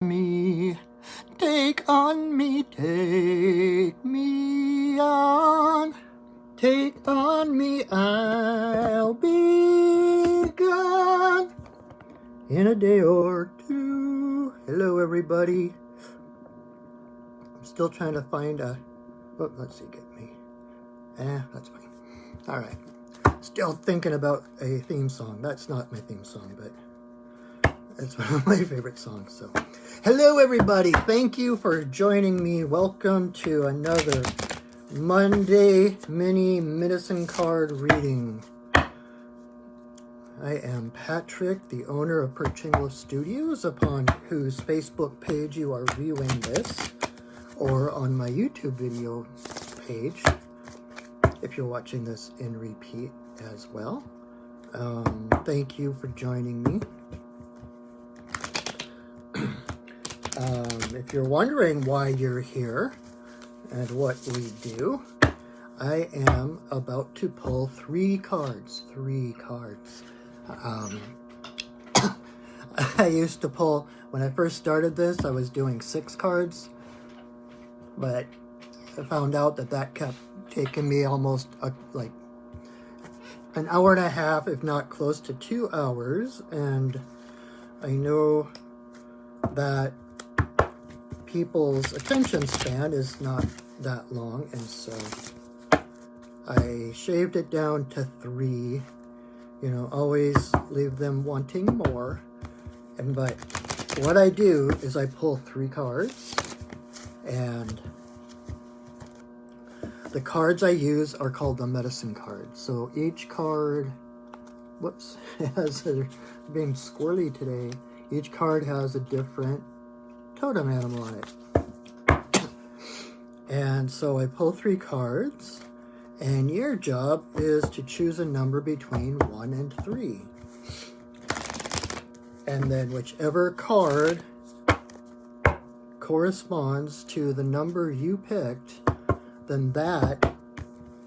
me, take on me, take me on, take on me, I'll be gone in a day or two. Hello everybody. I'm still trying to find a, oh, let's see, get me. That's fine. All right. Still thinking about a theme song. That's not my theme song, but it's one of my favorite songs. So, hello everybody. Thank you for joining me. Welcome to another Monday mini medicine card reading. I am Patrick, the owner of Perchingla Studios, upon whose Facebook page you are viewing this, or on my YouTube video page, if you're watching this in repeat as well. Thank you for joining me. If you're wondering why you're here and what we do, I am about to pull three cards. I used to pull, when I first started this, I was doing 6 cards, but I found out that kept taking me almost like an hour and a half, if not close to 2 hours, and I know that people's attention span is not that long, and so I shaved it down to 3. You know, always leave them wanting more. But what I do is I pull 3 cards, and the cards I use are called the medicine cards. So each card, whoops, being squirrely today. Each card has a different totem animal on it. And so I pull 3 cards, and your job is to choose a number between 1 and 3. And then whichever card corresponds to the number you picked, then that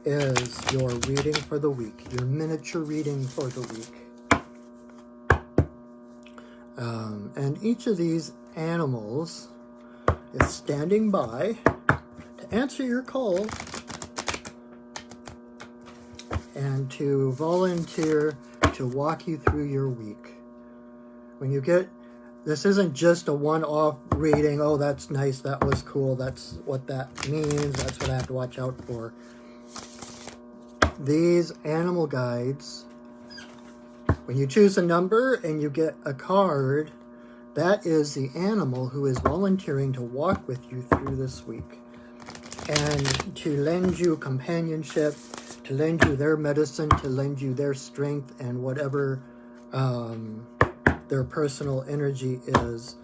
is your reading for the week, your miniature reading for the week. And each of these animals is standing by to answer your call and to volunteer to walk you through your week. When you get, this isn't just a one-off reading, oh, that's nice, that was cool, that's what that means, that's what I have to watch out for. These animal guides, when you choose a number and you get a card, that is the animal who is volunteering to walk with you through this week and to lend you companionship, to lend you their medicine, to lend you their strength and whatever their personal energy is.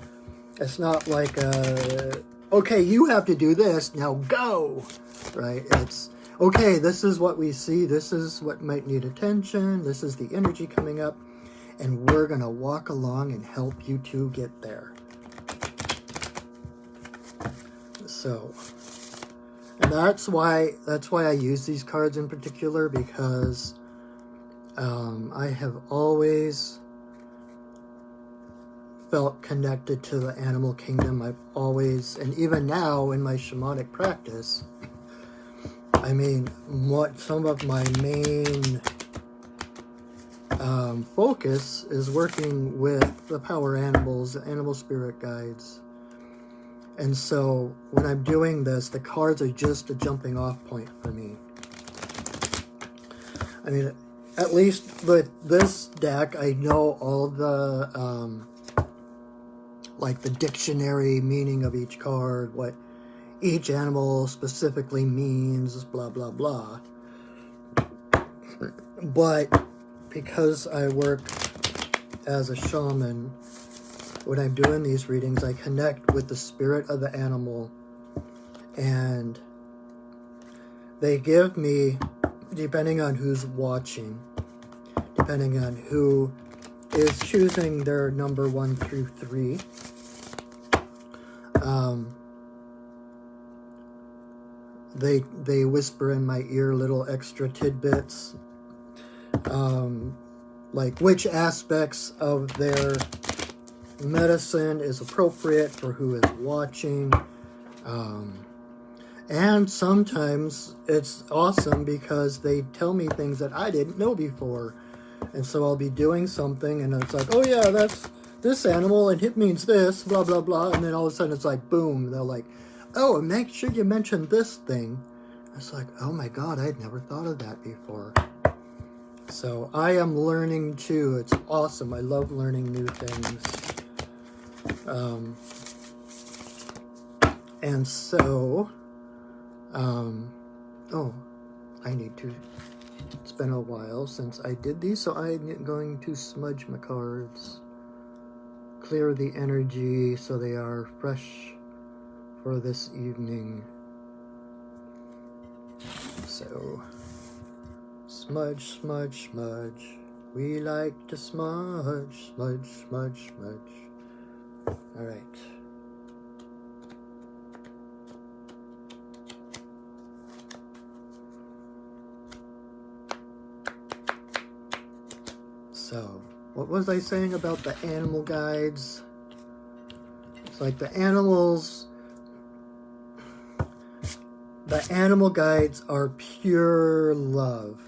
It's not like, okay, you have to do this, now go, right? It's, okay, this is what we see, this is what might need attention, this is the energy coming up, and we're going to walk along and help you to get there. So, and that's why I use these cards in particular, because I have always felt connected to the animal kingdom. I've always, and even now in my shamanic practice, I mean, what some of my main focus is working with the power animals, the animal spirit guides. And so when I'm doing this, the cards are just a jumping off point for me. I mean, at least with this deck, I know all the like the dictionary meaning of each card, what each animal specifically means, blah, blah, blah. But because I work as a shaman, when I'm doing these readings, I connect with the spirit of the animal, and they give me, depending on who's watching, depending on who is choosing their number 1 through 3, they whisper in my ear little extra tidbits, like which aspects of their medicine is appropriate for who is watching. And sometimes it's awesome because they tell me things that I didn't know before. And so I'll be doing something and it's like, oh yeah, that's this animal and it means this, blah, blah, blah. And then all of a sudden it's like, boom. They're like, oh, and make sure you mention this thing. It's like, oh my God, I had never thought of that before. So I am learning too. It's awesome. I love learning new things. And so, oh, I need to, it's been a while since I did these, so I'm going to smudge my cards, clear the energy so they are fresh for this evening. So, smudge, smudge, smudge, we like to smudge, smudge, smudge, smudge. All right. So, what was I saying about the animal guides? It's like the animal guides are pure love.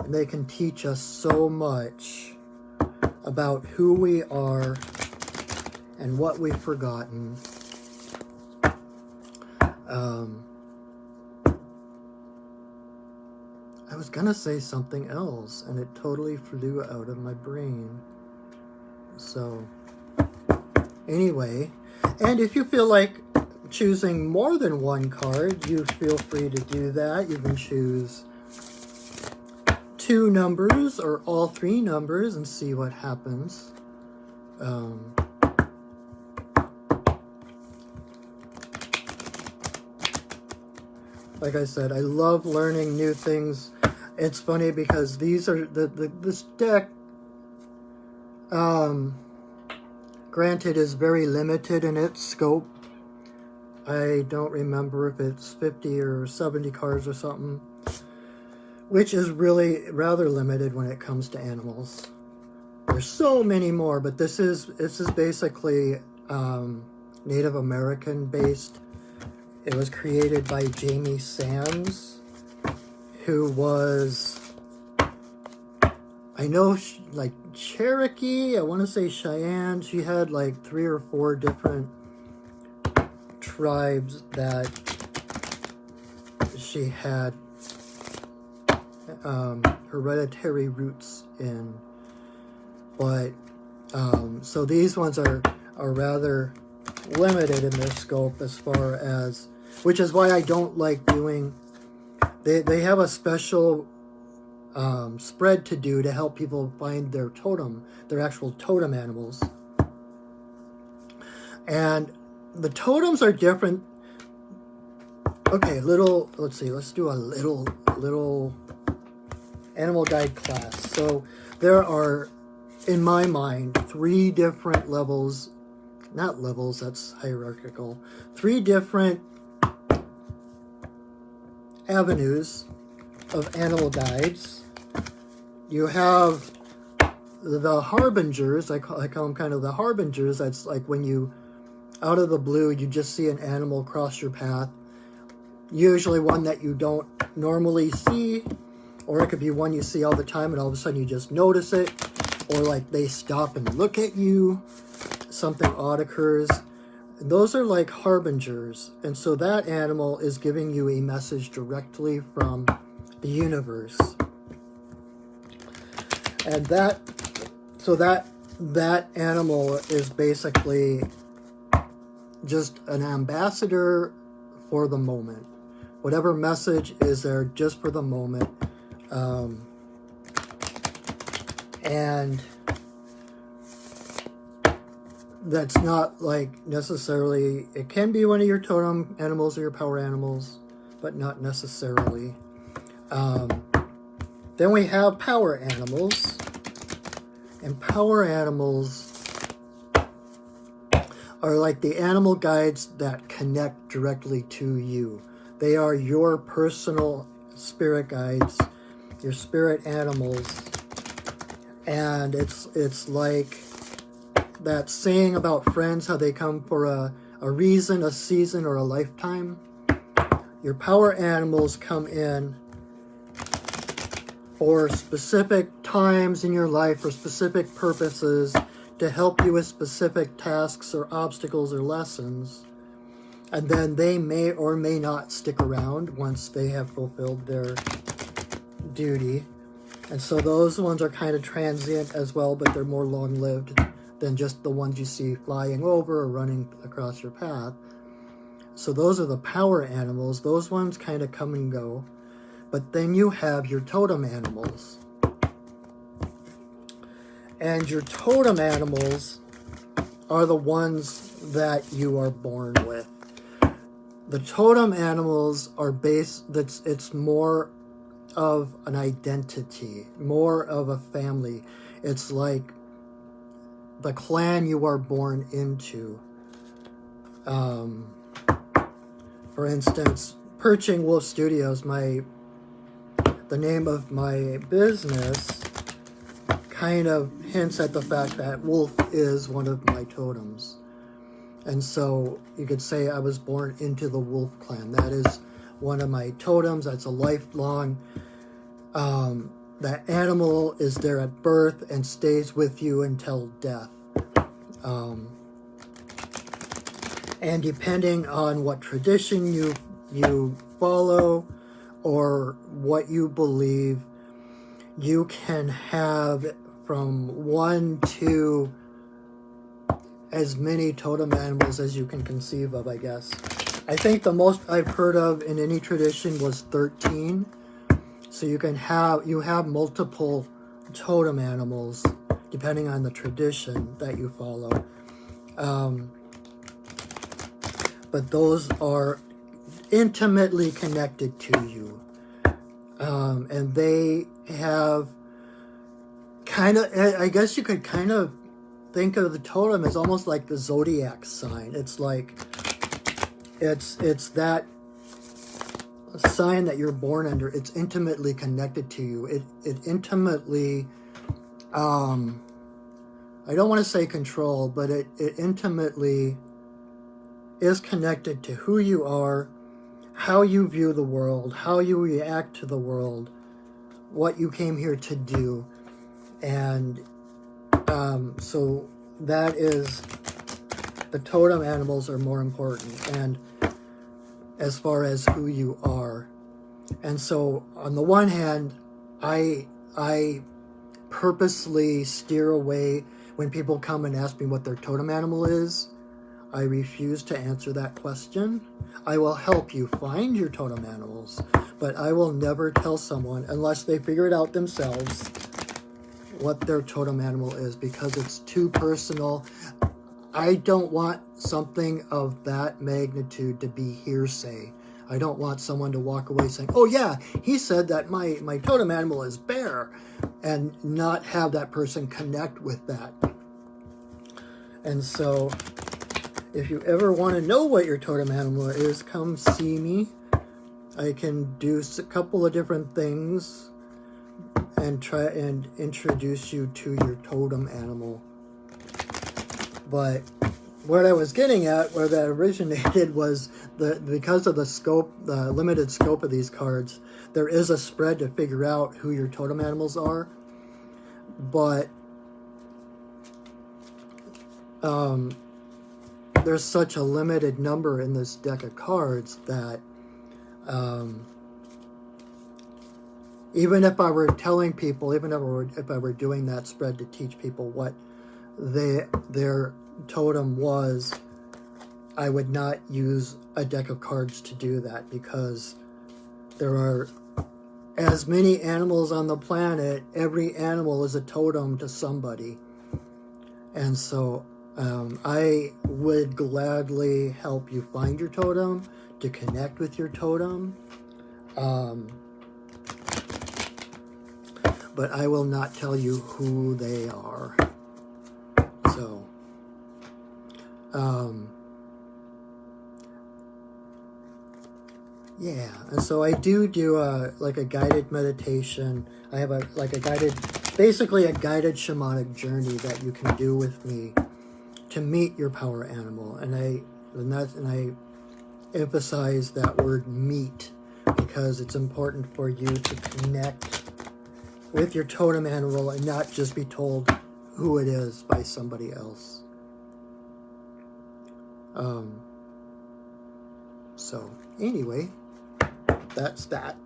And they can teach us so much about who we are and what we've forgotten. I was gonna say something else and it totally flew out of my brain. So, anyway, and if you feel like choosing more than one card, you feel free to do that. You can choose 2 numbers or all 3 numbers and see what happens. Like I said, I love learning new things. It's funny because these are this deck, granted, is very limited in its scope. I don't remember if it's 50 or 70 cards or something, which is really rather limited when it comes to animals. There's so many more, but this is basically Native American based. It was created by Jamie Sands, who was, I know, like Cherokee, I want to say Cheyenne. She had like 3 or 4 different tribes that she had hereditary roots in. But, so these ones are rather limited in their scope as far as, which is why I don't like doing, they have a special spread to do to help people find their totem, their actual totem animals. And the totems are different. Okay, let's see, let's do a little animal guide class. So there are, in my mind, 3 different levels, not levels, that's hierarchical, 3 different avenues of animal guides. You have the harbingers, I call them kind of the harbingers. That's like when you, out of the blue, you just see an animal cross your path. Usually one that you don't normally see, or it could be one you see all the time and all of a sudden you just notice it, or like they stop and look at you, something odd occurs. And those are like harbingers, and so that animal is giving you a message directly from the universe. And that animal is basically just an ambassador for the moment. Whatever message is there just for the moment. And that's not like necessarily, it can be one of your totem animals or your power animals, but not necessarily. Then we have power animals, and power animals are like the animal guides that connect directly to you. They are your personal spirit guides, your spirit animals, and it's like that saying about friends, how they come for a reason, a season, or a lifetime. Your power animals come in for specific times in your life, for specific purposes, to help you with specific tasks or obstacles or lessons. And then they may or may not stick around once they have fulfilled their duty. And so those ones are kind of transient as well, but they're more long-lived than just the ones you see flying over or running across your path. So those are the power animals. Those ones kind of come and go. But then you have your totem animals. And your totem animals are the ones that you are born with. The totem animals are it's more of an identity, more of a family. It's like the clan you are born into. For instance, Perching Wolf Studios, the name of my business, kind of hints at the fact that wolf is one of my totems. And so you could say I was born into the wolf clan. That is one of my totems. That's a lifelong, that animal is there at birth and stays with you until death. And depending on what tradition you follow or what you believe, you can have from 1 to as many totem animals as you can conceive of, I guess. I think the most I've heard of in any tradition was 13. So you have multiple totem animals depending on the tradition that you follow. But those are intimately connected to you. And they have kind of, I guess you could kind of think of the totem as almost like the zodiac sign. It's like, it's that sign that you're born under. It's intimately connected to you. It intimately, I don't want to say control, but it intimately is connected to who you are, how you view the world, how you react to the world, what you came here to do. And so that is, the totem animals are more important, and as far as who you are. And so on the one hand, I purposely steer away when people come and ask me what their totem animal is. I refuse to answer that question. I will help you find your totem animals, but I will never tell someone, unless they figure it out themselves, what their totem animal is, because it's too personal. I don't want something of that magnitude to be hearsay. I don't want someone to walk away saying, oh yeah, he said that my totem animal is bear, and not have that person connect with that. And so if you ever want to know what your totem animal is, come see me. I can do a couple of different things and try and introduce you to your totem animal. But what I was getting at, where that originated, was because of the scope, the limited scope of these cards, there is a spread to figure out who your totem animals are. But there's such a limited number in this deck of cards that even if I were telling people, even if I were doing that spread to teach people what their totem was, I would not use a deck of cards to do that, because there are as many animals on the planet. Every animal is a totem to somebody. And so I would gladly help you find your totem, to connect with your totem. But I will not tell you who they are. So, yeah. And so I do like a guided meditation. I have basically a guided shamanic journey that you can do with me. to meet your power animal. And I emphasize that word meet, because it's important for you to connect with your totem animal and not just be told who it is by somebody else. So anyway, that's that.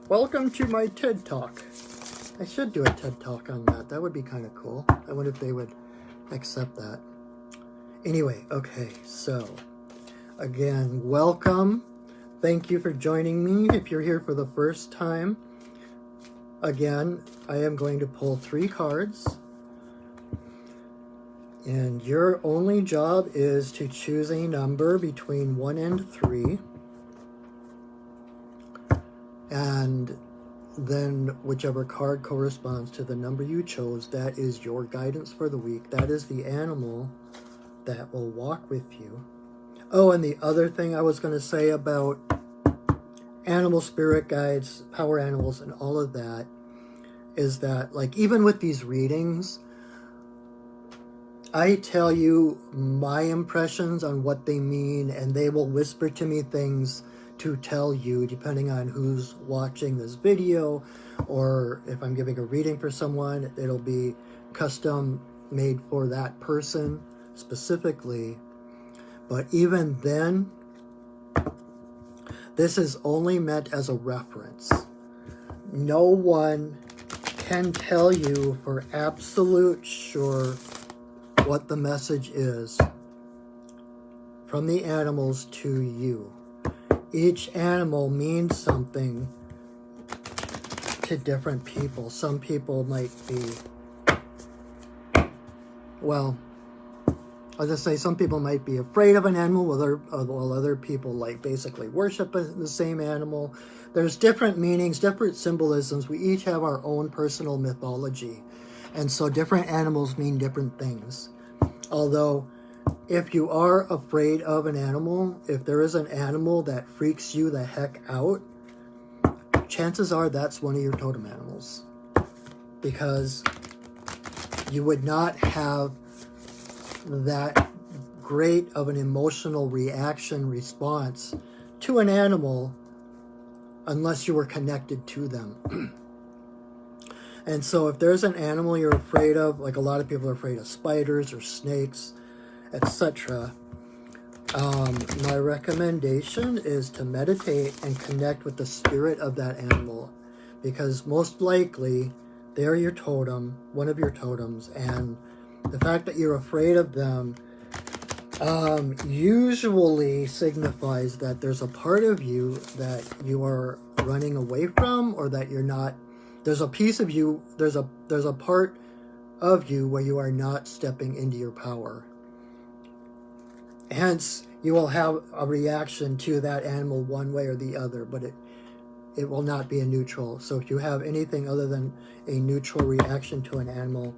Welcome to my TED Talk. I should do a TED Talk on that. That would be kind of cool. I wonder if they would accept that. Anyway, okay, so again, welcome. Thank you for joining me. If you're here for the first time, again, I am going to pull 3 cards. And your only job is to choose a number between 1 and 3. And then whichever card corresponds to the number you chose, that is your guidance for the week. That is the animal that will walk with you. Oh, and the other thing I was going to say about animal spirit guides, power animals, and all of that is that, like, even with these readings, I tell you my impressions on what they mean, and they will whisper to me things to tell you, depending on who's watching this video, or if I'm giving a reading for someone, it'll be custom made for that person specifically. But even then, this is only meant as a reference. No one can tell you for absolute sure what the message is from the animals to you. Each animal means something to different people. Some people might be, well, I'll just say some people might be afraid of an animal, while other people like basically worship the same animal. There's different meanings, different symbolisms. We each have our own personal mythology. And so different animals mean different things. Although, if you are afraid of an animal, if there is an animal that freaks you the heck out, chances are that's one of your totem animals. Because you would not have that great of an emotional response to an animal unless you were connected to them. And so if there's an animal you're afraid of, like a lot of people are afraid of spiders or snakes, etc., my recommendation is to meditate and connect with the spirit of that animal, because most likely they're your totem, one of your totems, and the fact that you're afraid of them usually signifies that there's a part of you that you are running away from, or that you're not. There's a piece of you, there's a part of you where you are not stepping into your power. Hence, you will have a reaction to that animal one way or the other, but it will not be a neutral. So if you have anything other than a neutral reaction to an animal,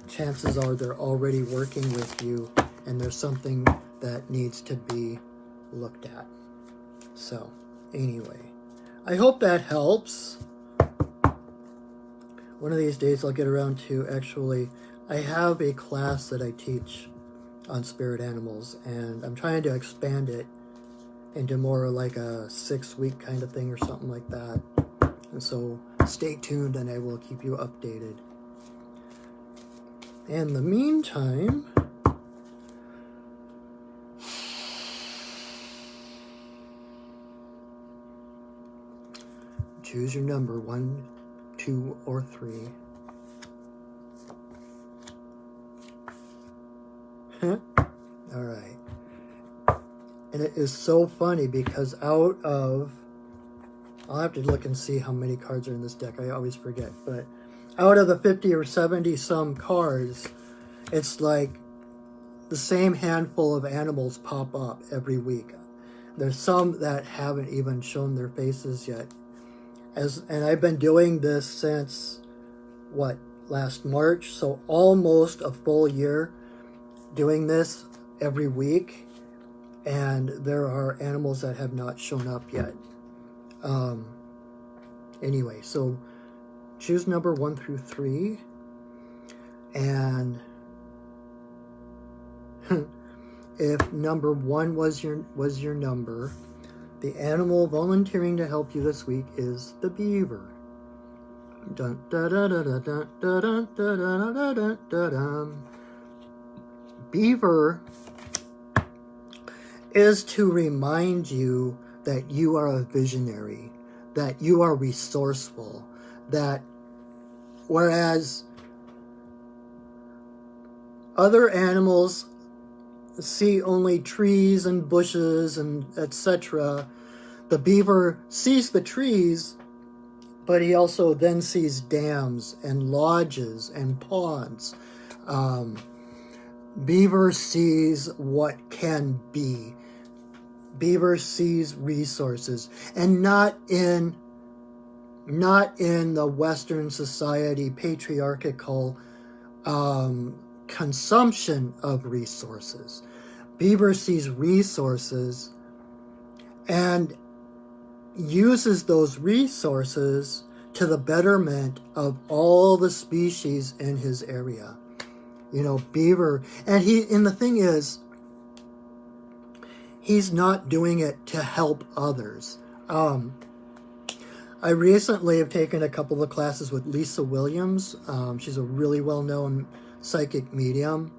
chances are they're already working with you, and there's something that needs to be looked at. So, anyway, I hope that helps. One of these days I'll get around to actually, I have a class that I teach on spirit animals, and I'm trying to expand it into more like a 6-week kind of thing or something like that. And so stay tuned and I will keep you updated. In the meantime, choose your number, 1, 2, or 3. All right. And it is so funny because out of, I'll have to look and see how many cards are in this deck. I always forget. But out of the 50 or 70 some cards, it's like the same handful of animals pop up every week. There's some that haven't even shown their faces yet. And I've been doing this since, last March? So almost a full year doing this every week. And there are animals that have not shown up yet. Anyway, so choose number 1 through 3. And if number 1 was your number, the animal volunteering to help you this week is the beaver. Dun, da, da, da, da, da, da, da, da, da, da, da, da. Beaver is to remind you that you are a visionary, that you are resourceful, that whereas other animals see only trees and bushes and etc., the beaver sees the trees, but he also then sees dams and lodges and ponds. Beaver sees what can be. Beaver sees resources, and not in the Western society patriarchal consumption of resources. Beaver sees resources and uses those resources to the betterment of all the species in his area. Beaver, and the thing is, he's not doing it to help others. I recently have taken a couple of classes with Lisa Williams. She's a really well-known psychic medium.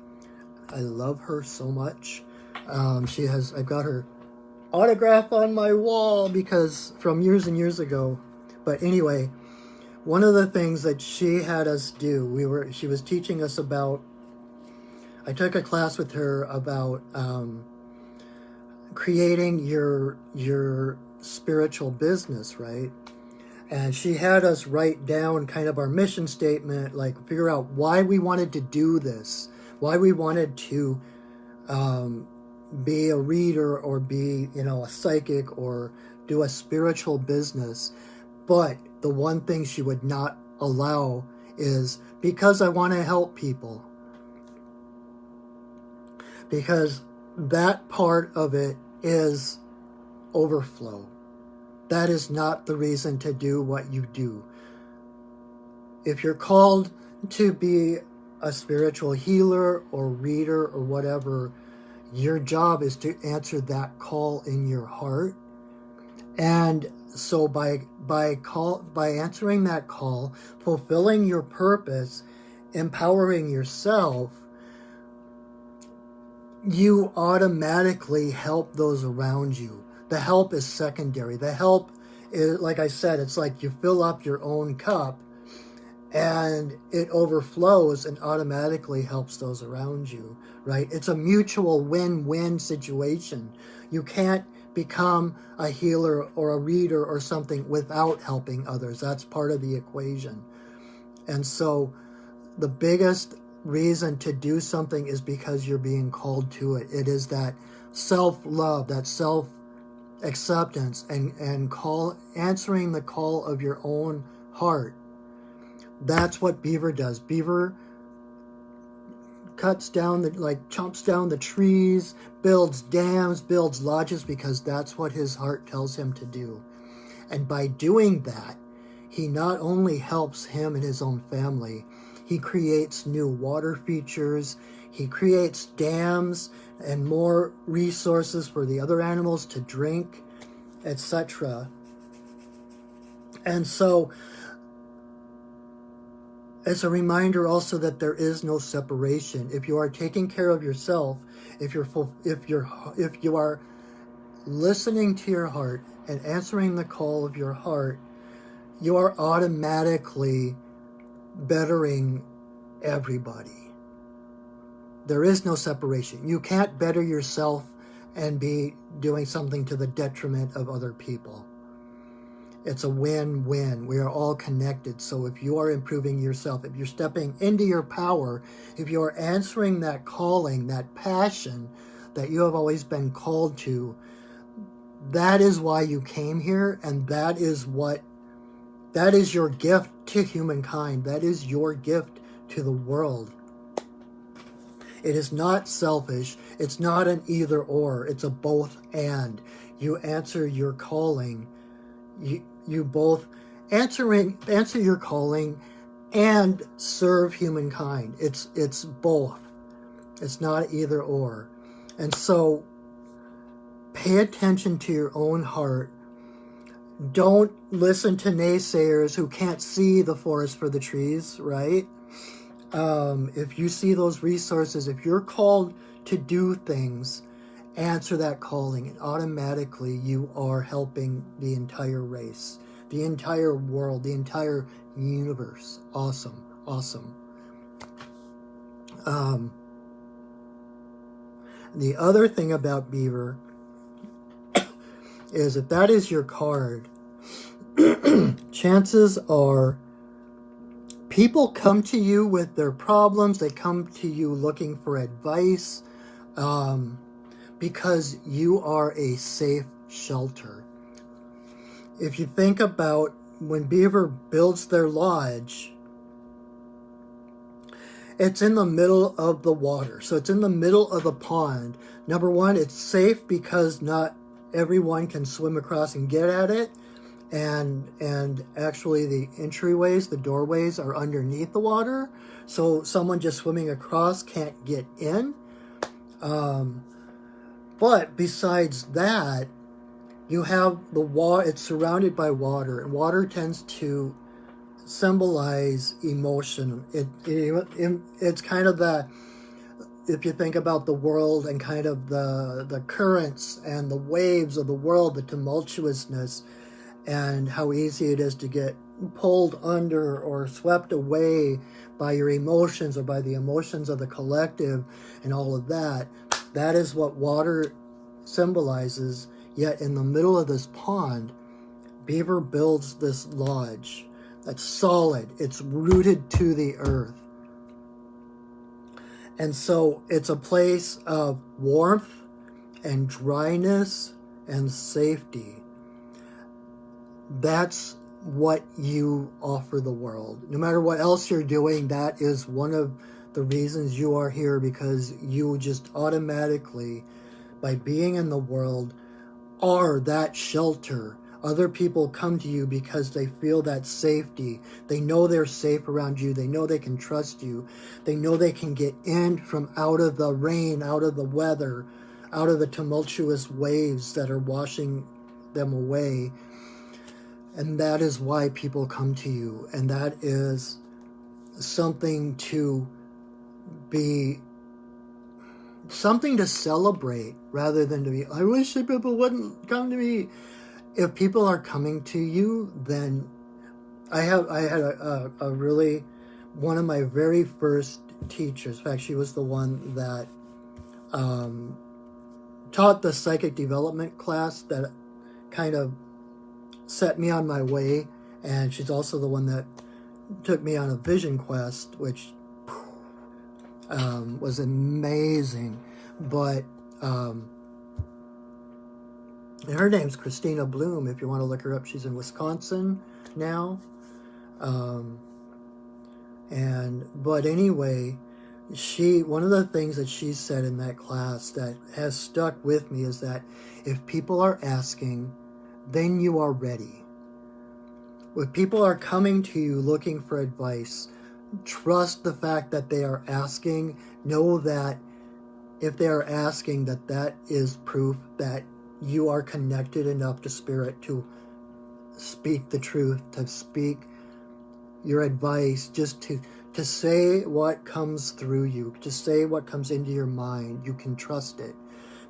I love her so much. I've got her autograph on my wall because from years and years ago. But anyway, one of the things that she had us do, she was teaching us about, I took a class with her about creating your spiritual business, right? And she had us write down kind of our mission statement, like figure out why we wanted to do this, why we wanted to be a reader or be, a psychic or do a spiritual business. But the one thing she would not allow is because I want to help people. Because that part of it is overflow. That is not the reason to do what you do. If you're called to be a spiritual healer or reader or whatever, your job is to answer that call in your heart. And so by answering that call, fulfilling your purpose, empowering yourself, you automatically help those around you. The help is secondary. The help is, like I said, it's like you fill up your own cup and it overflows and automatically helps those around you, right? It's a mutual win-win situation. You can't become a healer or a reader or something without helping others. That's part of the equation. And so the biggest reason to do something is because you're being called to it. It is that self-love, that self-acceptance, and answering the call of your own heart. That's what Beaver does. Beaver chomps down the trees, builds dams, builds lodges, because that's what his heart tells him to do. And by doing that, he not only helps him and his own family, he creates new water features, he creates dams and more resources for the other animals to drink, etc. And so it's a reminder also that there is no separation. If you are taking care of yourself, if you are listening to your heart and answering the call of your heart, you are automatically bettering everybody. There is no separation. You can't better yourself and be doing something to the detriment of other people. It's a win-win. We are all connected. So if you are improving yourself, if you're stepping into your power, if you are answering that calling, that passion that you have always been called to, that is why you came here, and that is your gift to humankind. That is your gift to the world. It is not selfish. It's not an either or. It's a both and. You answer your calling. You both answer your calling and serve humankind. It's both. It's not either or. And so pay attention to your own heart. Don't listen to naysayers who can't see the forest for the trees, right? If you see those resources, if you're called to do things, answer that calling, and automatically you are helping the entire race, the entire world, the entire universe. Awesome, awesome. The other thing about Beaver is if that is your card, chances are people come to you with their problems. They come to you looking for advice because you are a safe shelter. If you think about when Beaver builds their lodge, it's in the middle of the water. So it's in the middle of the pond. Number one, it's safe because not everyone can swim across and get at it. And actually the entryways, the doorways are underneath the water. So someone just swimming across can't get in. But besides that, you have the water, it's surrounded by water, and water tends to symbolize emotion. It's kind of the, if you think about the world and kind of the currents and the waves of the world, the tumultuousness, and how easy it is to get pulled under or swept away by your emotions or by the emotions of the collective and all of that. That is what water symbolizes. Yet in the middle of this pond, Beaver builds this lodge that's solid. It's rooted to the earth. And so it's a place of warmth and dryness and safety. That's what you offer the world. No matter what else you're doing, that is one of the reasons you are here, because you just automatically, by being in the world, are that shelter. Other people come to you because they feel that safety. They know they're safe around you. They know they can trust you. They know they can get in from out of the rain, out of the weather, out of the tumultuous waves that are washing them away. And that is why people come to you. And that is something to be, something to celebrate rather than to be, I wish that people wouldn't come to me. If people are coming to you, then I had a really, one of my very first teachers, in fact, she was the one that taught the psychic development class that kind of set me on my way, and she's also the one that took me on a vision quest, which was amazing. But and her name's Christina Bloom. If you want to look her up, she's in Wisconsin now. But anyway, one of the things that she said in that class that has stuck with me is that if people are asking, then you are ready. If people are coming to you looking for advice, trust the fact that they are asking. Know that if they are asking, that is proof that you are connected enough to spirit to speak the truth, to speak your advice, just to say what comes through you, to say what comes into your mind. You can trust it.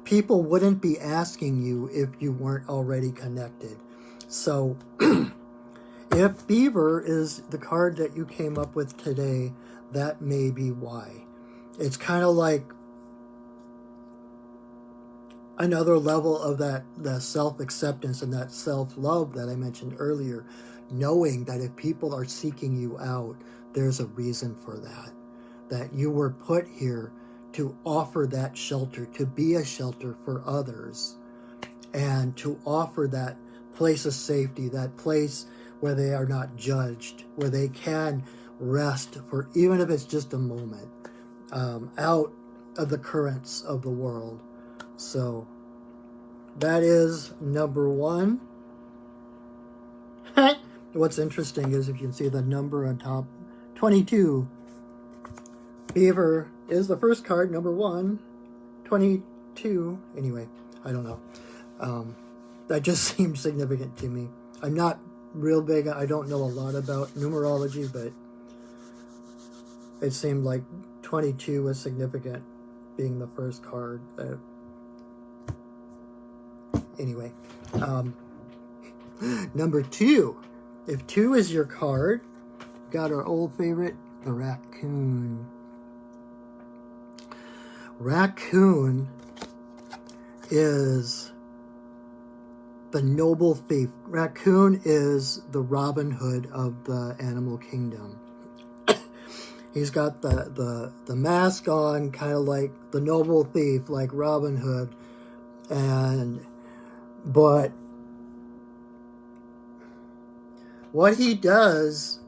People wouldn't be asking you if you weren't already connected. So if Beaver is the card that you came up with today, that may be why. It's kind of like another level of that self-acceptance and that self-love that I mentioned earlier, knowing that if people are seeking you out, there's a reason for that you were put here to offer that shelter, to be a shelter for others, and to offer that place of safety, that place where they are not judged, where they can rest for, even if it's just a moment, out of the currents of the world. So that is number one. What's interesting is if you can see the number on top 22. Beaver is the first card, number 1. 22. Anyway, I don't know. That just seemed significant to me. I'm not real big. I don't know a lot about numerology, but it seemed like 22 was significant, being the first card. Anyway, number 2. If 2 is your card, got our old favorite, the raccoon. Raccoon is the noble thief. Raccoon is the Robin Hood of the animal kingdom. He's got the mask on, kind of like the noble thief, like Robin Hood. But what he does,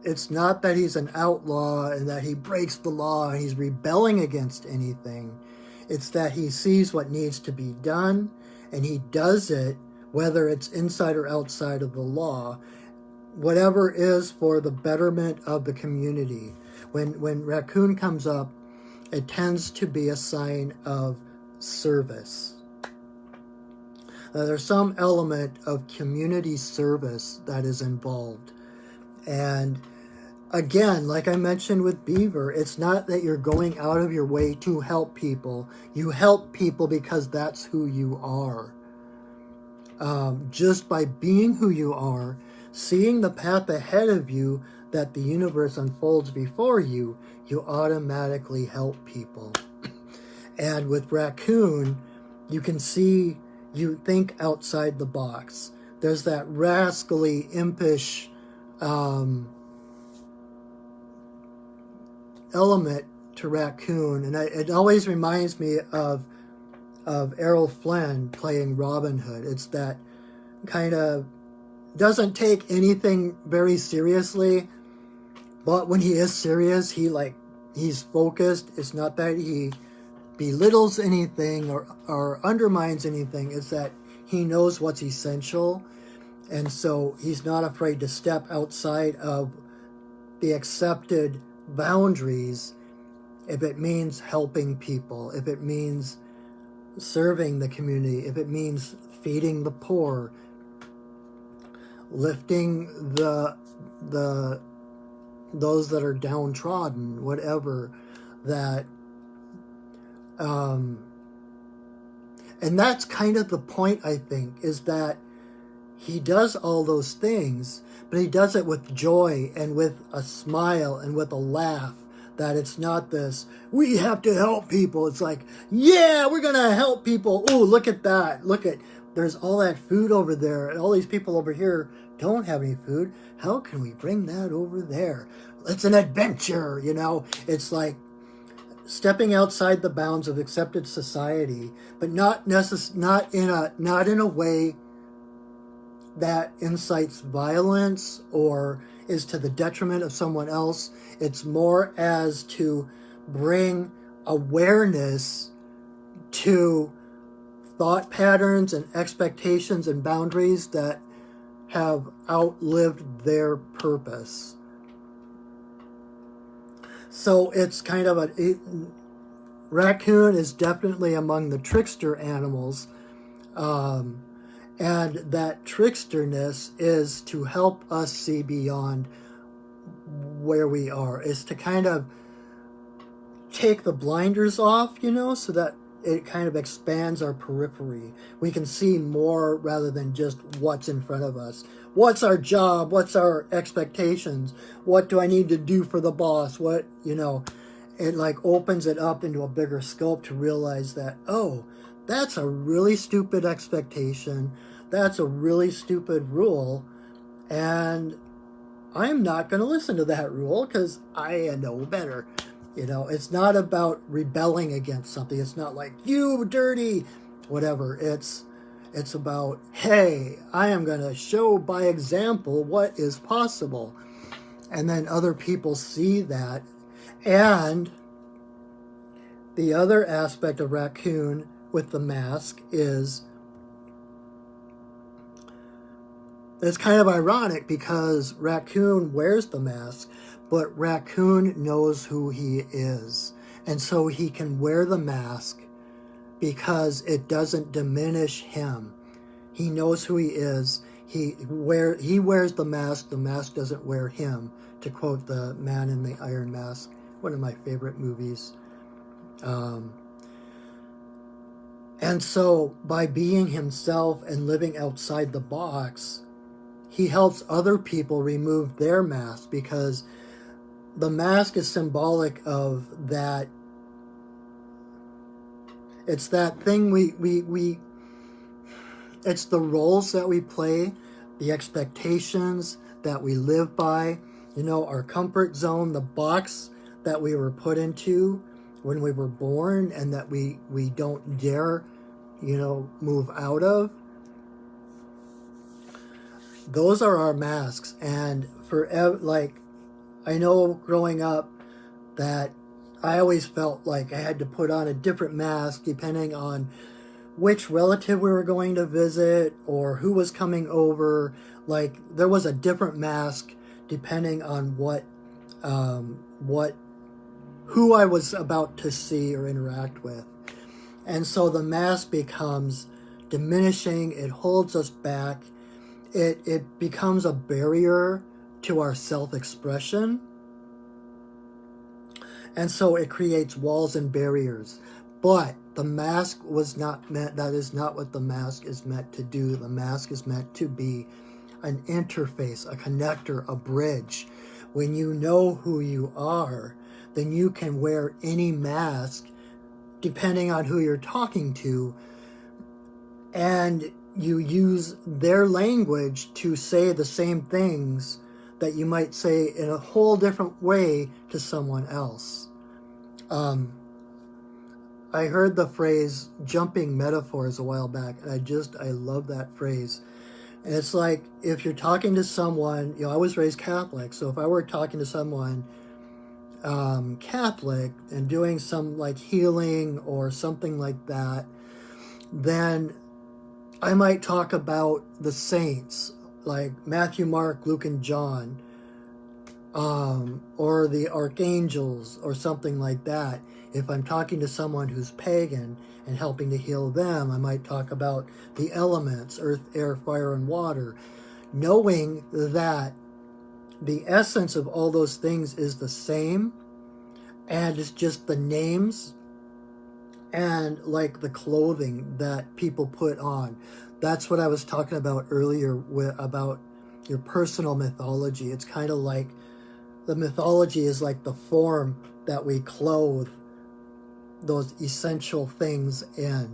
it's not that he's an outlaw and that he breaks the law and he's rebelling against anything. It's that he sees what needs to be done and he does it, whether it's inside or outside of the law, whatever is for the betterment of the community. When raccoon comes up, it tends to be a sign of service. There's some element of community service that is involved. And again, like I mentioned with Beaver, it's not that you're going out of your way to help people. You help people because that's who you are. Just by being who you are, seeing the path ahead of you that the universe unfolds before you, you automatically help people. And with raccoon, you can see, you think outside the box. There's that rascally, impish element to raccoon, and it always reminds me of Errol Flynn playing Robin Hood. It's that kind of doesn't take anything very seriously, but when he is serious, he's focused. It's not that he belittles anything or undermines anything. It's that he knows what's essential, and so he's not afraid to step outside of the accepted boundaries if it means helping people, if it means serving the community, if it means feeding the poor, lifting those that are downtrodden, whatever that. And that's kind of the point, I think, is that he does all those things, but he does it with joy and with a smile and with a laugh, that it's not this, we have to help people. It's like, yeah, we're going to help people. Oh, look at that. There's all that food over there, and all these people over here don't have any food. How can we bring that over there? It's an adventure, you know? It's like stepping outside the bounds of accepted society, but not in a way that incites violence or is to the detriment of someone else. It's more as to bring awareness to thought patterns and expectations and boundaries that have outlived their purpose. So it's kind of raccoon is definitely among the trickster animals. And that tricksterness is to help us see beyond where we are, is to kind of take the blinders off, you know, so that it kind of expands our periphery. We can see more rather than just what's in front of us. What's our job? What's our expectations? What do I need to do for the boss? What, you know, it like opens it up into a bigger scope to realize that, oh, that's a really stupid expectation. That's a really stupid rule. And I'm not going to listen to that rule because I know better. You know, it's not about rebelling against something. It's not like, you dirty, whatever. It's about, hey, I am going to show by example what is possible. And then other people see that. And the other aspect of raccoon with the mask is, it's kind of ironic because raccoon wears the mask, but Raccoon knows who he is. And so he can wear the mask because it doesn't diminish him. He knows who he is. He wears the mask doesn't wear him, to quote The Man in the Iron Mask, one of my favorite movies. And so by being himself and living outside the box, he helps other people remove their mask, because the mask is symbolic of that. It's that thing it's the roles that we play, the expectations that we live by, our comfort zone, the box that we were put into when we were born and that we don't dare, move out of. Those are our masks. And I know growing up that I always felt like I had to put on a different mask depending on which relative we were going to visit or who was coming over. Like, there was a different mask depending on who I was about to see or interact with. And so the mask becomes diminishing. It holds us back. It becomes a barrier to our self-expression. And so it creates walls and barriers. But the mask was not meant, that is not what the mask is meant to do. The mask is meant to be an interface, a connector, a bridge. When you know who you are, then you can wear any mask depending on who you're talking to, and you use their language to say the same things that you might say in a whole different way to someone else. I heard the phrase jumping metaphors a while back, and I love that phrase. And it's like, if you're talking to someone, I was raised Catholic, so if I were talking to someone Catholic and doing some like healing or something like that, then I might talk about the saints, like Matthew, Mark, Luke, and John, or the archangels or something like that. If I'm talking to someone who's pagan and helping to heal them, I might talk about the elements, earth, air, fire, and water, knowing that the essence of all those things is the same, and it's just the names and like the clothing that people put on. That's what I was talking about earlier about your personal mythology. It's kind of like the mythology is like the form that we clothe those essential things in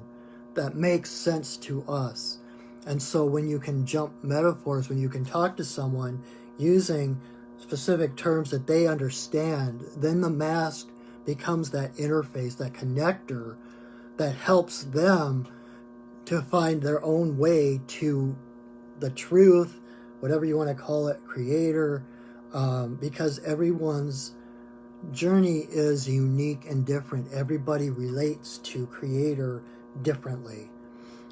that makes sense to us. And so when you can jump metaphors, when you can talk to someone using specific terms that they understand, then the mask becomes that interface, that connector that helps them to find their own way to the truth, whatever you want to call it, creator, because everyone's journey is unique and different. Everybody relates to creator differently.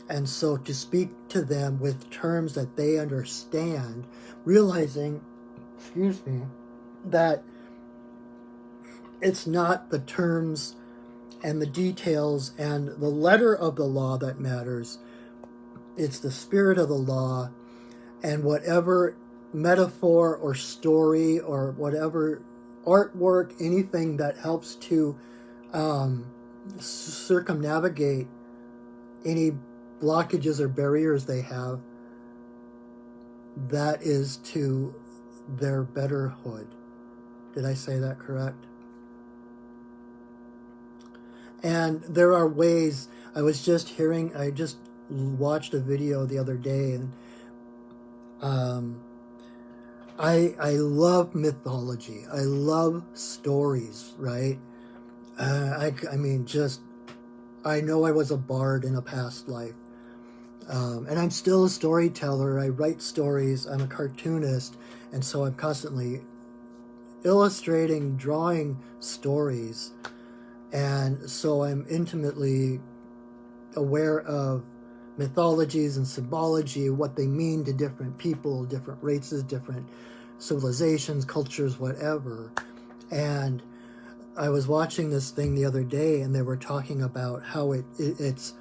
And so to speak to them with terms that they understand, realizing, that it's not the terms and the details and the letter of the law that matters. It's the spirit of the law, and whatever metaphor or story or whatever artwork, anything that helps to circumnavigate any blockages or barriers they have, that is to their betterhood. Did I say that correct? And there are ways. I just watched a video the other day, and I love mythology. I love stories, right? I know I was a bard in a past life. And I'm still a storyteller. I write stories. I'm a cartoonist. And so I'm constantly illustrating, drawing stories. And so I'm intimately aware of mythologies and symbology, what they mean to different people, different races, different civilizations, cultures, whatever. And I was watching this thing the other day, and they were talking about how it's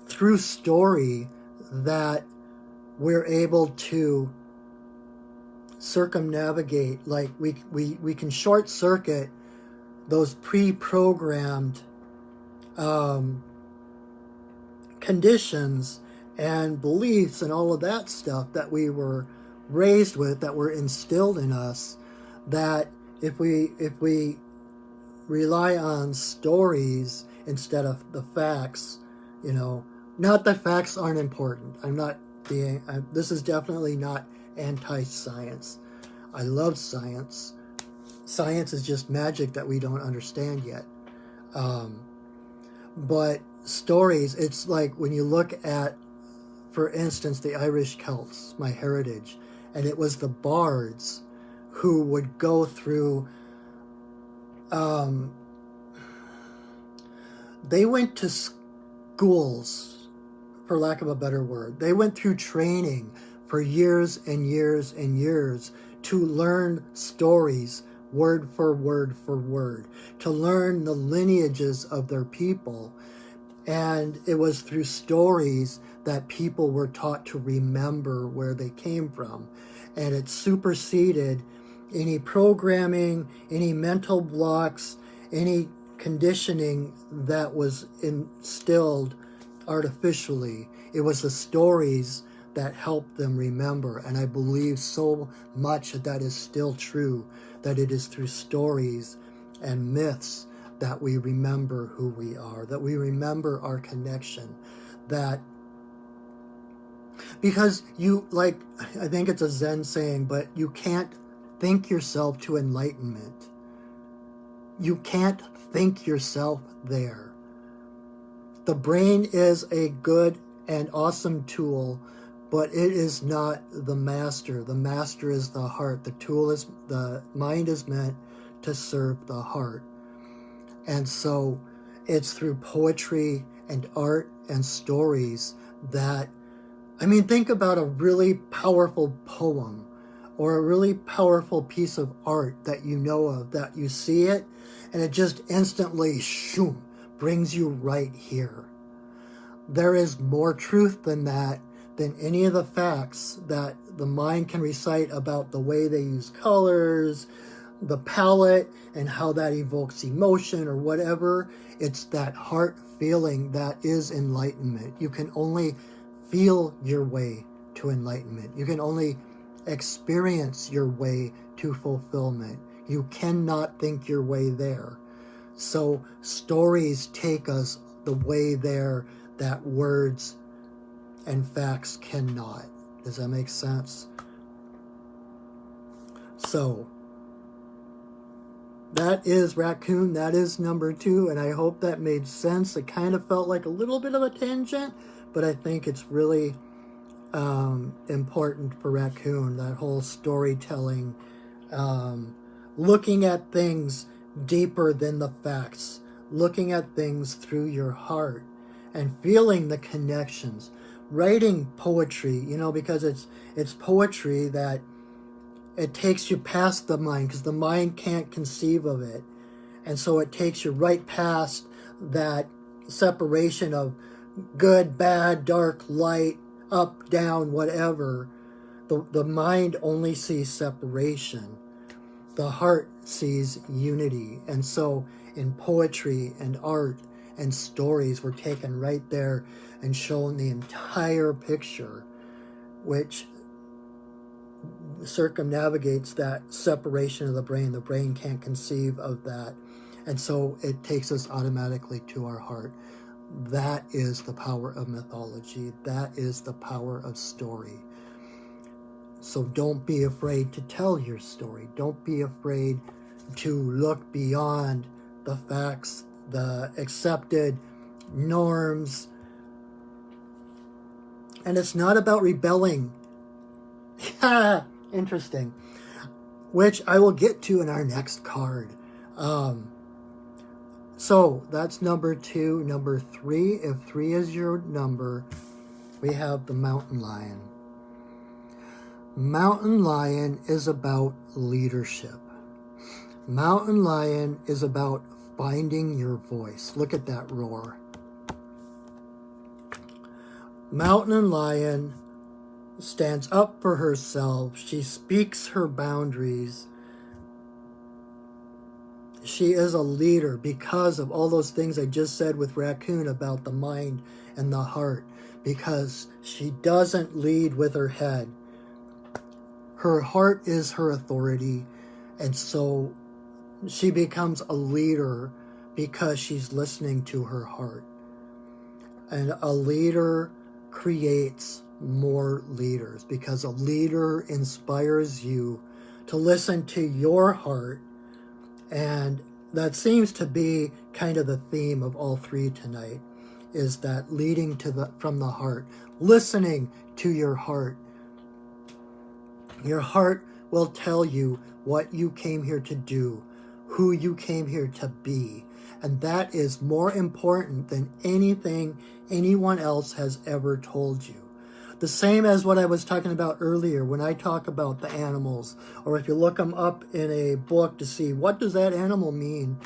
through story that we're able to circumnavigate, like we can short circuit those pre-programmed conditions and beliefs and all of that stuff that we were raised with, that were instilled in us, that if we rely on stories instead of the facts, not that facts aren't important. This is definitely not anti-science. I love science. Science is just magic that we don't understand yet. But stories, it's like when you look at, for instance, the Irish Celts, my heritage, and it was the bards who would go through, they went to schools, for lack of a better word. They went through training for years and years and years to learn stories, word for word for word, to learn the lineages of their people. And it was through stories that people were taught to remember where they came from. And it superseded any programming, any mental blocks, any conditioning that was instilled artificially. It was the stories that helped them remember. And I believe so much that is still true, that it is through stories and myths that we remember who we are, that we remember our connection, because I think it's a Zen saying, but you can't think yourself to enlightenment. You can't think yourself there. The brain is a good and awesome tool, but it is not the master. The master is the heart. The mind is meant to serve the heart. And so it's through poetry and art and stories that, think about a really powerful poem or a really powerful piece of art that you know of, that you see it, and it just instantly, shoom, brings you right here. There is more truth than that, than any of the facts that the mind can recite about the way they use colors, the palette, and how that evokes emotion or whatever. It's that heart feeling that is enlightenment. You can only feel your way to enlightenment. You can only experience your way to fulfillment. You cannot think your way there. So stories take us the way there that words and facts cannot. Does that make sense? So that is Raccoon. That is number 2, and I hope that made sense. It kind of felt like a little bit of a tangent, but I think it's really important for Raccoon, that whole storytelling, looking at things deeper than the facts, looking at things through your heart and feeling the connections, writing poetry, because it's poetry that it takes you past the mind, because the mind can't conceive of it. And so it takes you right past that separation of good, bad, dark, light, up, down, whatever. The mind only sees separation. The heart sees unity. And so in poetry and art and stories, we're taken right there and shown the entire picture, which circumnavigates that separation of the brain. The brain can't conceive of that. And so it takes us automatically to our heart. That is the power of mythology. That is the power of story. So don't be afraid to tell your story. Don't be afraid to look beyond the facts, the accepted norms. And it's not about rebelling. Interesting. Which I will get to in our next card. So that's number 2. Number 3, if 3 is your number, we have the mountain lion. Mountain Lion is about leadership. Mountain Lion is about finding your voice. Look at that roar. Mountain Lion stands up for herself. She speaks her boundaries. She is a leader because of all those things I just said with Raccoon about the mind and the heart. Because she doesn't lead with her head. Her heart is her authority. And so she becomes a leader because she's listening to her heart. And a leader creates more leaders because a leader inspires you to listen to your heart. And that seems to be kind of the theme of all three tonight, is that leading from the heart, listening to your heart. Your heart will tell you what you came here to do, who you came here to be. And that is more important than anything anyone else has ever told you. The same as what I was talking about earlier when I talk about the animals, or if you look them up in a book to see what does that animal mean,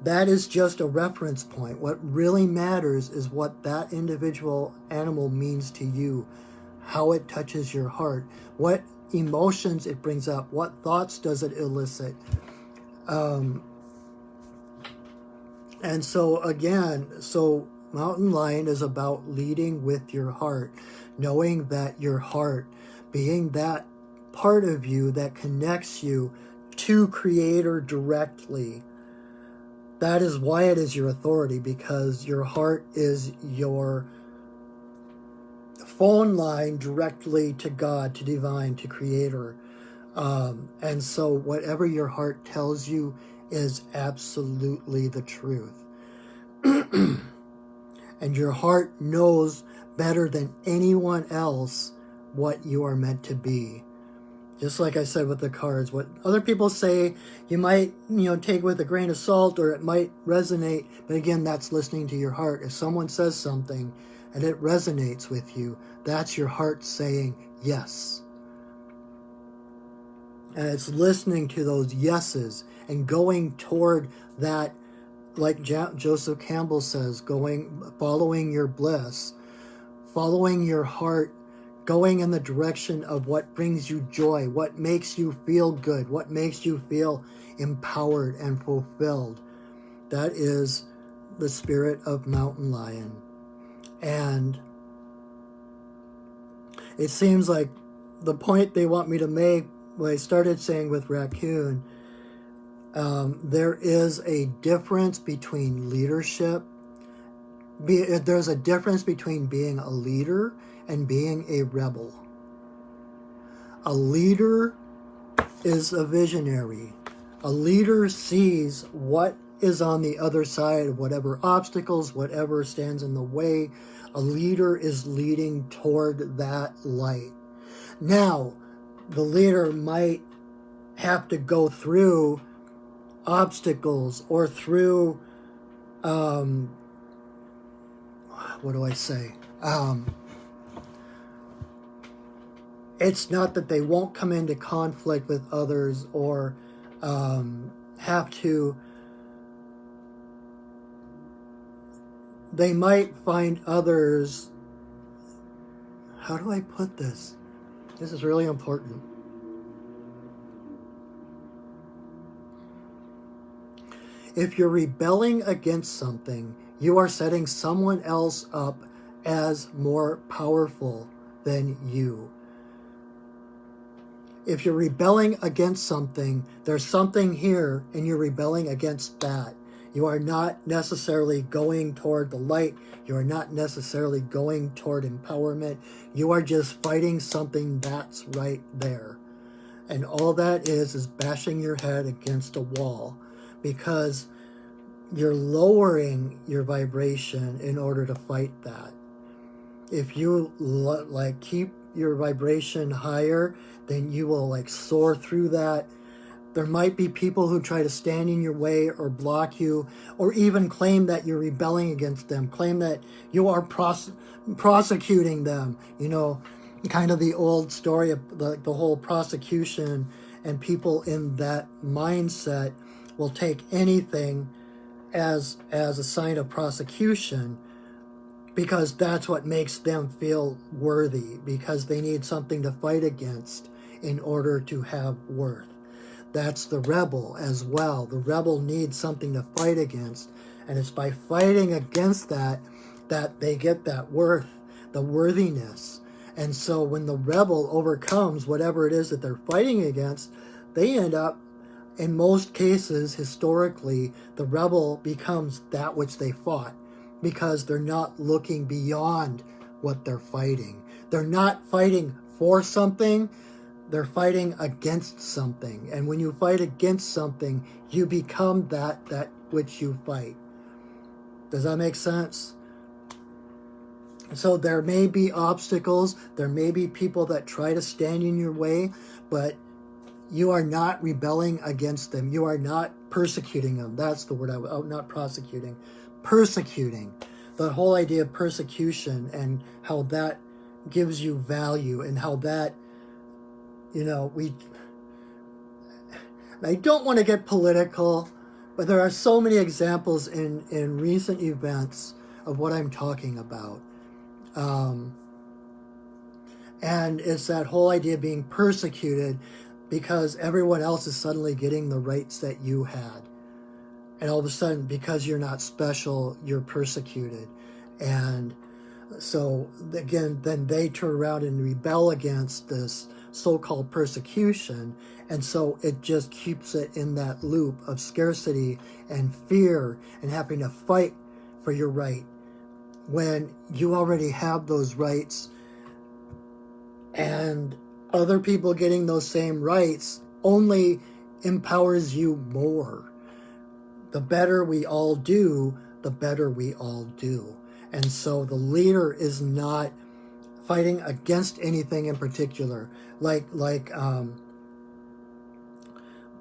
that is just a reference point. What really matters is what that individual animal means to you, how it touches your heart, what emotions it brings up, what thoughts does it elicit. And so again, Mountain Lion is about leading with your heart, knowing that your heart, being that part of you that connects you to Creator directly, that is why it is your authority, because your heart is your phone line directly to God, to Divine, to Creator. And so whatever your heart tells you is absolutely the truth. And your heart knows better than anyone else what you are meant to be. Just like I said with the cards, what other people say, you might, take with a grain of salt, or it might resonate. But again, that's listening to your heart. If someone says something and it resonates with you, that's your heart saying yes. And it's listening to those yeses and going toward that, like Joseph Campbell says, following your bliss, following your heart, going in the direction of what brings you joy, what makes you feel good, what makes you feel empowered and fulfilled. That is the spirit of Mountain Lion. And it seems like the point they want me to make, what I started saying with Raccoon, there is a difference between leadership. There's a difference between being a leader and being a rebel. A leader is a visionary. A leader sees what is on the other side of whatever obstacles, whatever stands in the way. A leader is leading toward that light. Now, the leader might have to go through obstacles or through, what do I say? It's not that they won't come into conflict with others or have to. They might find others. How do I put this? This is really important. If you're rebelling against something, you are setting someone else up as more powerful than you. If you're rebelling against something, there's something here and you're rebelling against that. You are not necessarily going toward the light. You are not necessarily going toward empowerment. You are just fighting something that's right there. And all that is bashing your head against a wall, because you're lowering your vibration in order to fight that. If you keep your vibration higher, then you will soar through that. There might be people who try to stand in your way or block you, or even claim that you're rebelling against them, claim that you are prosecuting them. kind of the old story of the whole prosecution, and people in that mindset will take anything as a sign of prosecution, because that's what makes them feel worthy, because they need something to fight against in order to have worth. That's the rebel as well. The rebel needs something to fight against, and it's by fighting against that they get that worth, the worthiness. And so when the rebel overcomes whatever it is that they're fighting against, they end up, in most cases, historically, the rebel becomes that which they fought, because they're not looking beyond what they're fighting. They're not fighting for something, they're fighting against something. And when you fight against something, you become that which you fight. Does that make sense? So there may be obstacles, there may be people that try to stand in your way, but you are not rebelling against them. You are not persecuting them. That's the word not prosecuting. Persecuting. The whole idea of persecution and how that gives you value, and how that, I don't want to get political, but there are so many examples in recent events of what I'm talking about. And it's that whole idea of being persecuted because everyone else is suddenly getting the rights that you had. And all of a sudden, because you're not special, you're persecuted. And so, again, then they turn around and rebel against this so-called persecution. And so it just keeps it in that loop of scarcity and fear and having to fight for your right, when you already have those rights, and other people getting those same rights only empowers you more. The better we all do, the better we all do. And so the leader is not fighting against anything in particular. Like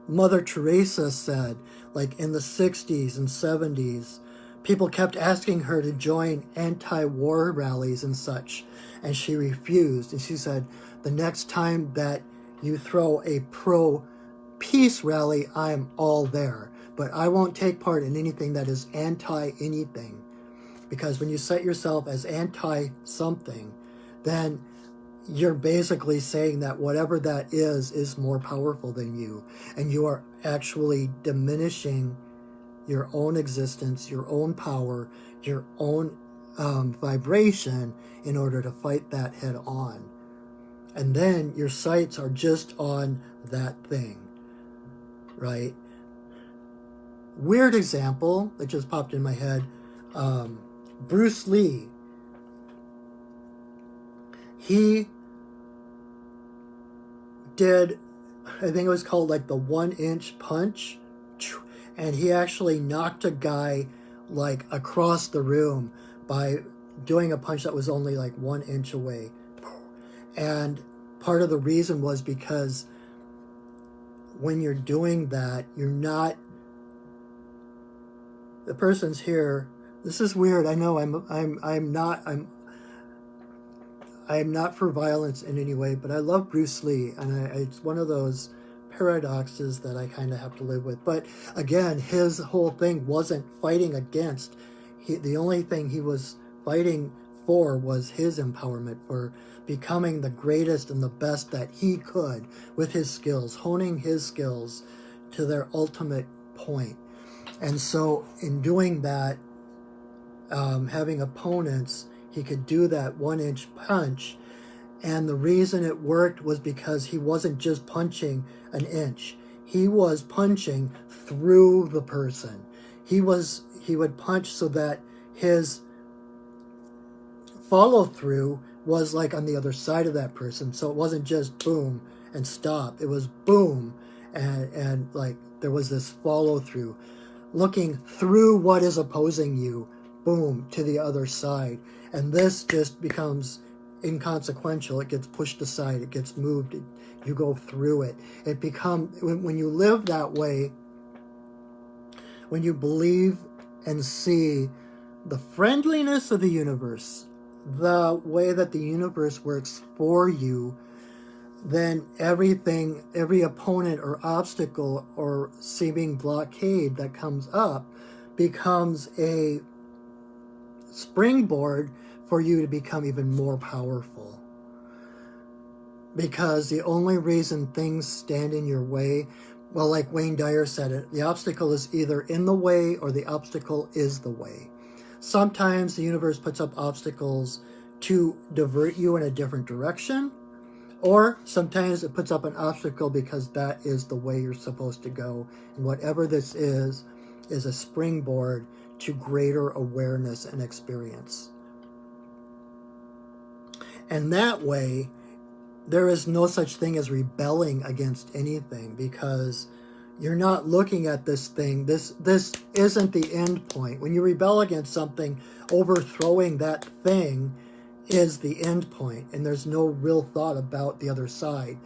Mother Teresa said, like in the 60s and 70s, people kept asking her to join anti-war rallies and such, and she refused. And she said, the next time that you throw a pro-peace rally, I'm all there. But I won't take part in anything that is anti-anything. Because when you set yourself as anti-something, then you're basically saying that whatever that is more powerful than you. And you are actually diminishing your own existence, your own power, your own vibration in order to fight that head on. And then your sights are just on that thing, right? Weird example that just popped in my head. Bruce Lee. He did, I think it was called like the 1-inch punch. And he actually knocked a guy like across the room by doing a punch that was only like 1 inch away. And part of the reason was because when you're doing that, you're not, the person's here. This is weird. I know I'm not for violence in any way, but I love Bruce Lee, and it's one of those paradoxes that I kind of have to live with. But again, his whole thing wasn't fighting against. The only thing he was fighting for was his empowerment, for becoming the greatest and the best that he could with his skills, honing his skills to their ultimate point. And so in doing that, having opponents, he could do that 1-inch punch. And the reason it worked was because he wasn't just punching an inch. He was punching through the person. He would punch so that his follow through was like on the other side of that person. So it wasn't just boom and stop. It was boom and like there was this follow through, looking through what is opposing you, boom, to the other side. And this just becomes inconsequential. It gets pushed aside. It gets moved. You go through it. It becomes, when you live that way, when you believe and see the friendliness of the universe, the way that the universe works for you, then everything, every opponent or obstacle or seeming blockade that comes up becomes a springboard for you to become even more powerful. Because the only reason things stand in your way, well, like Wayne Dyer said it, the obstacle is either in the way or the obstacle is the way. Sometimes the universe puts up obstacles to divert you in a different direction, or sometimes it puts up an obstacle because that is the way you're supposed to go. And whatever this is a springboard to greater awareness and experience. And that way, there is no such thing as rebelling against anything, because you're not looking at this thing. This isn't the end point. When you rebel against something, overthrowing that thing is the end point, and there's no real thought about the other side.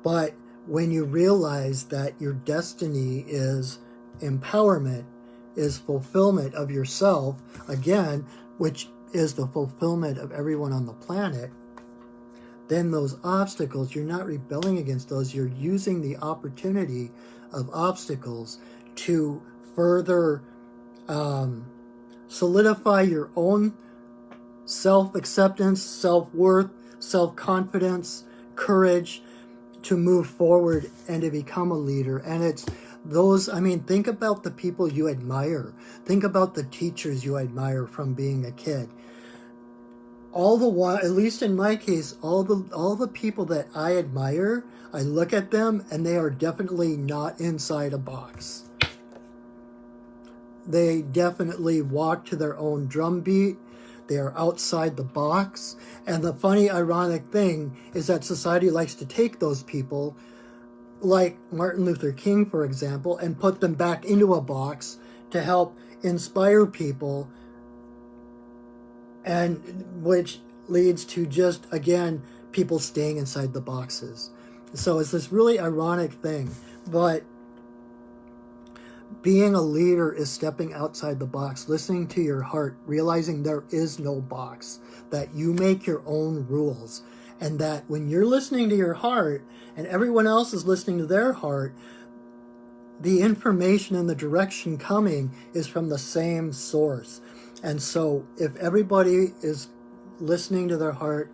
But when you realize that your destiny is empowerment, is fulfillment of yourself, again, which is the fulfillment of everyone on the planet, then those obstacles, you're not rebelling against those, you're using the opportunity of obstacles to further solidify your own self-acceptance, self-worth, self-confidence, courage to move forward and to become a leader. And it's those, I mean, think about the people you admire. Think about the teachers you admire from being a kid. All the while, at least in my case, all the people that I admire, I look at them and they are definitely not inside a box. They definitely walk to their own drumbeat. They are outside the box. And the funny, ironic thing is that society likes to take those people, like Martin Luther King, for example, and put them back into a box to help inspire people, and which leads to just, again, people staying inside the boxes. So it's this really ironic thing. But being a leader is stepping outside the box, listening to your heart, realizing there is no box, that you make your own rules, and that when you're listening to your heart and everyone else is listening to their heart, the information and the direction coming is from the same source. And so if everybody is listening to their heart,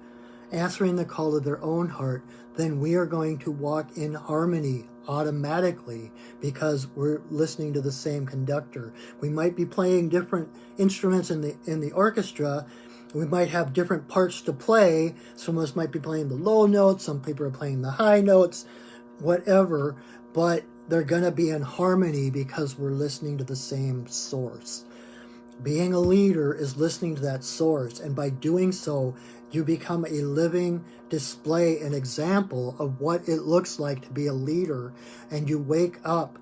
answering the call of their own heart, then we are going to walk in harmony automatically, because we're listening to the same conductor. We might be playing different instruments in the orchestra. We might have different parts to play. Some of us might be playing the low notes, some people are playing the high notes, whatever, but they're going to be in harmony because we're listening to the same source. Being a leader is listening to that source, and by doing so, you become a living display, an example of what it looks like to be a leader, and you wake up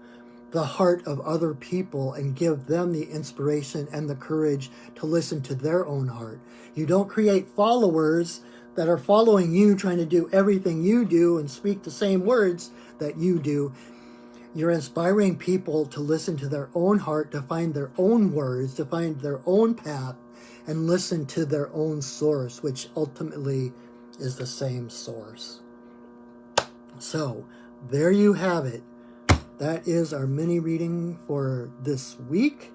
the heart of other people and give them the inspiration and the courage to listen to their own heart. You don't create followers that are following you, trying to do everything you do and speak the same words that you do. You're inspiring people to listen to their own heart, to find their own words, to find their own path, and listen to their own source, which ultimately is the same source. So, there you have it. That is our mini reading for this week.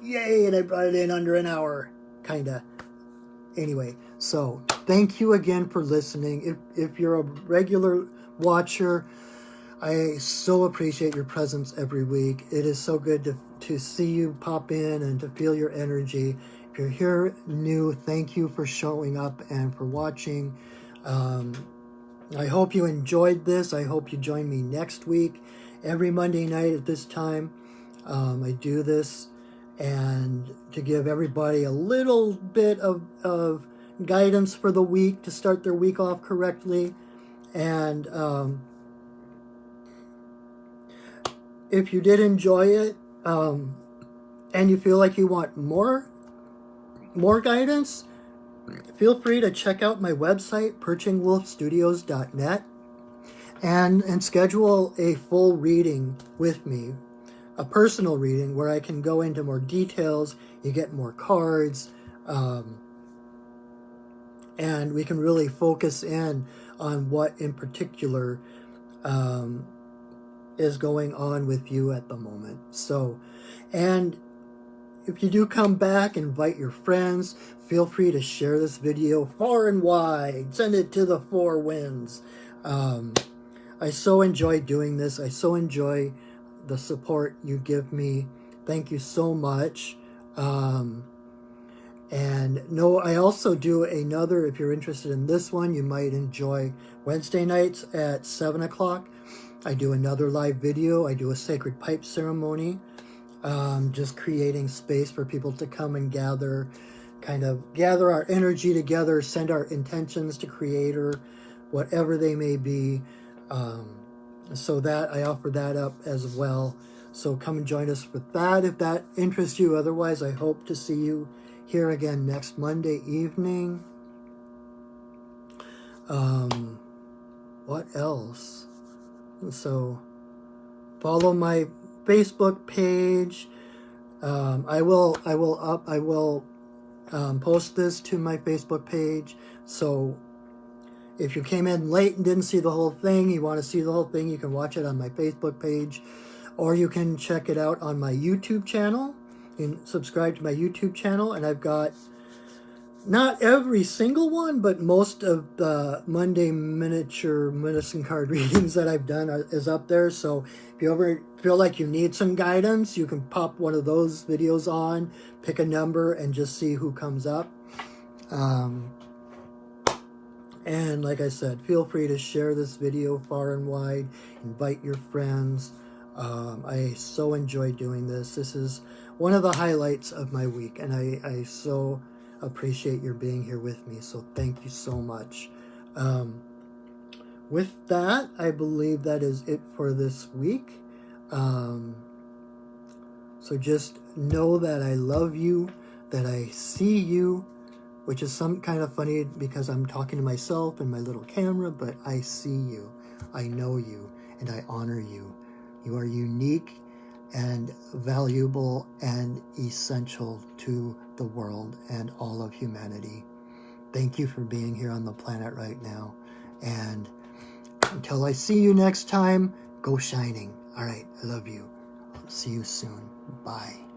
Yay, and I brought it in under an hour, kinda. Anyway, so thank you again for listening. If you're a regular watcher, I so appreciate your presence every week. It is so good to see you pop in and to feel your energy. If you're here new, thank you for showing up and for watching. I hope you enjoyed this. I hope you join me next week. Every Monday night at this time, I do this, and to give everybody a little bit of guidance for the week, to start their week off correctly. And if you did enjoy it, and you feel like you want more guidance, feel free to check out my website, perchingwolfstudios.net, and schedule a full reading with me, a personal reading where I can go into more details. You get more cards, And we can really focus in on what in particular is going on with you at the moment. So, and if you do come back, invite your friends. Feel free to share this video far and wide. Send it to the four winds. I so enjoy doing this. I so enjoy the support you give me. Thank you so much. And no, I also do another, if you're interested in this one, you might enjoy Wednesday nights at 7 o'clock. I do another live video. I do a sacred pipe ceremony, just creating space for people to come and gather our energy together, send our intentions to Creator, whatever they may be. So that I offer that up as well. So come and join us with that if that interests you. Otherwise, I hope to see you here again next Monday evening. What else? So follow my Facebook page. I will post this to my Facebook page. So if you came in late and didn't see the whole thing, you want to see the whole thing, you can watch it on my Facebook page, or you can check it out on my YouTube channel. You can subscribe to my YouTube channel, and I've got not every single one, but most of the Monday miniature medicine card readings that I've done is up there. So if you ever feel like you need some guidance, you can pop one of those videos on, pick a number, and just see who comes up. And like I said, feel free to share this video far and wide. Invite your friends. I so enjoy doing this. This is one of the highlights of my week, and I so appreciate your being here with me. So thank you so much. With that, I believe that is it for this week. So just know that I love you, that I see you, which is some kind of funny because I'm talking to myself in my little camera, but I see you, I know you, and I honor you. You are unique and valuable and essential to the world and all of humanity. Thank you for being here on the planet right now. And until I see you next time, go shining. All right, I love you. I'll see you soon. Bye.